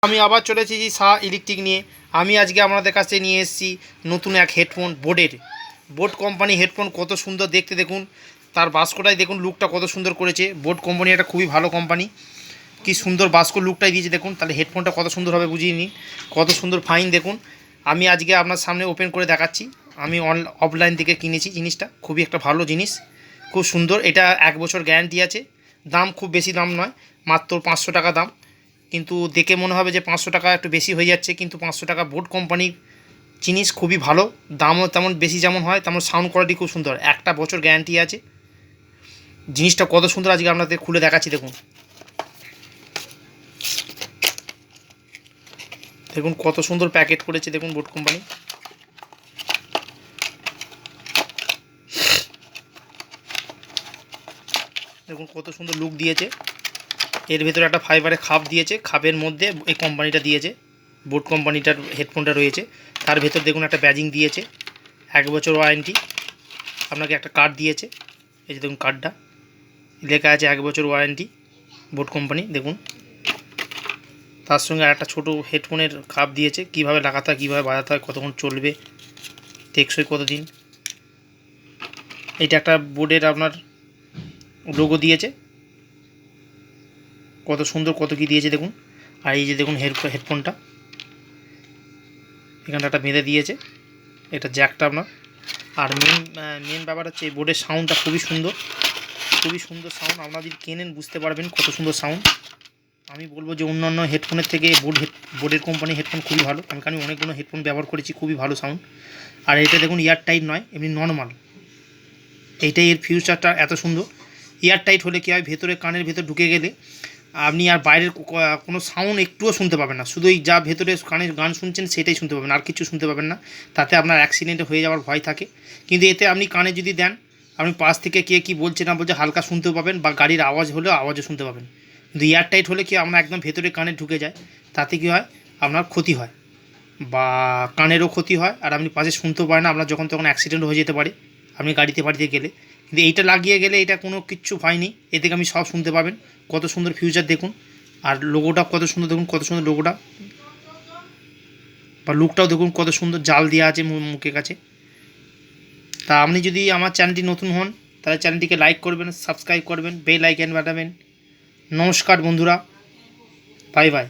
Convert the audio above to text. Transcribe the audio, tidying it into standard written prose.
আমি আবার চলেছি শাহ ইলেকট্রিক নিয়ে। আমি আজকে আপনাদের কাছে নিয়ে এসেছি নতুন এক হেডফোন বোট কোম্পানি হেডফোন। কত সুন্দর দেখতে দেখুন, তার বাস্কটাই দেখুন, লুকটা কত সুন্দর করেছে। বোট কোম্পানি একটা খুবই ভালো কোম্পানি, কি সুন্দর বাস্ক লুকটাই দিয়েছে দেখুন। তাহলে হেডফোনটা কত সুন্দর হবে বুঝিয়ে নিন, কত সুন্দর ফাইন দেখুন। আমি আজকে আপনার সামনে ওপেন করে দেখাচ্ছি। আমি অফলাইন থেকে কিনেছি জিনিসটা, খুবই একটা ভালো জিনিস, খুব সুন্দর। এটা 1 বছর গ্যারান্টি আছে। দাম খুব বেশি দাম নয়, মাত্র 500 টাকা দাম। কিন্তু দেখে মনে হবে যে 500 টাকা একটু বেশি হয়ে যাচ্ছে, কিন্তু 500 টাকা বোট কোম্পানির জিনিস খুবই ভালো। দামও তেমন বেশি যেমন হয় তেমন সাউন্ড কোয়ালিটি খুব সুন্দর। 1 বছর গ্যারান্টি আছে। জিনিসটা কত সুন্দর আজকে আপনাদের খুলে দেখাচ্ছি দেখুন। দেখুন কত সুন্দর প্যাকেট করেছে দেখুন বোট কোম্পানি। দেখুন কত সুন্দর লুক দিয়েছে। এর ভেতরে একটা ফাইবারের খাপ দিয়েছে, খাপের মধ্যে এই কোম্পানিটা দিয়েছে, বোট কোম্পানিটার হেডফোনটা রয়েছে। তার ভেতর দেখুন একটা ব্যাজিং দিয়েছে, 1 বছর ওয়ারেন্টি। আপনাকে একটা কার্ড দিয়েছে, এই যে দেখুন কার্ডটা লেখা আছে 1 বছর ওয়ারেন্টি বোট কোম্পানি দেখুন। তার সঙ্গে আর একটা ছোটো হেডফোনের খাপ দিয়েছে, কীভাবে লাগাতে হয়, কীভাবে বাজাতে হয়, কতক্ষণ চলবে, টেকসই কতদিন। এটা একটা বোর্ডের আপনার লোগো দিয়েছে, কত সুন্দর কত কী দিয়েছে দেখুন। আর এই যে দেখুন হেডফোনটা এখানটা একটা বেঁধে দিয়েছে, এটা জ্যাকটা আপনার। আর মেন ব্যাপার হচ্ছে এই বোর্ডের সাউন্ডটা খুবই সুন্দর, খুবই সুন্দর সাউন্ড। আপনারা যদি কেনেন বুঝতে পারবেন কত সুন্দর সাউন্ড। আমি বলবো যে অন্যান্য হেডফোনের থেকে বোর্ডের কোম্পানি হেডফোন খুবই ভালো। আমি অনেকগুলো হেডফোন ব্যবহার করেছি, খুবই ভালো সাউন্ড। আর এটা দেখুন এয়ার টাইট নয়, এমনি নর্মাল। এইটাই এর ফিউচারটা এত সুন্দর। এয়ার টাইট হলে কী হয়, ভেতরে কানের ভেতর ঢুকে গেলে আপনি আর বাইরের কোনো সাউন্ড একটুও শুনতে পাবেন না। শুধু এই যা ভেতরে কানে গান শুনছেন সেটাই শুনতে পাবেন, আর কিছু শুনতে পাবেন না। তাতে আপনার অ্যাক্সিডেন্ট হয়ে যাওয়ার ভয় থাকে। কিন্তু এতে আপনি কানে যদি দেন, আপনি পাশ থেকে কে কী বলছে না বলছে হালকা শুনতেও পাবেন, বা গাড়ির আওয়াজ হলেও আওয়াজও শুনতে পাবেন। কিন্তু এয়ার টাইট হলে কি আপনার একদম ভেতরে কানে ঢুকে যায়, তাতে কী হয় আপনার ক্ষতি হয়, বা কানেরও ক্ষতি হয়, আর আপনি পাশে শুনতেও পারেন না। আপনার যখন তখন অ্যাক্সিডেন্ট হয়ে যেতে পারে আপনি গাড়িতে ফাড়িতে গেলে। কিন্তু এইটা লাগিয়ে গেলে এটা কোনো কিচ্ছু ভয় নেই, এ থেকে আপনি সব শুনতে পাবেন। কত সুন্দর ফিউচার দেখুন। আর লোগোটা কত সুন্দর দেখুন, কত সুন্দর লোগোটা, বা লুকটাও দেখুন কত সুন্দর, জাল দেওয়া আছে মুখের কাছে। তা আপনি যদি আমার চ্যানেলটি নতুন হন তাহলে চ্যানেলটিকে লাইক করবেন, সাবস্ক্রাইব করবেন, বেল আইকন বাজাবেন। নমস্কার বন্ধুরা, বাই বাই।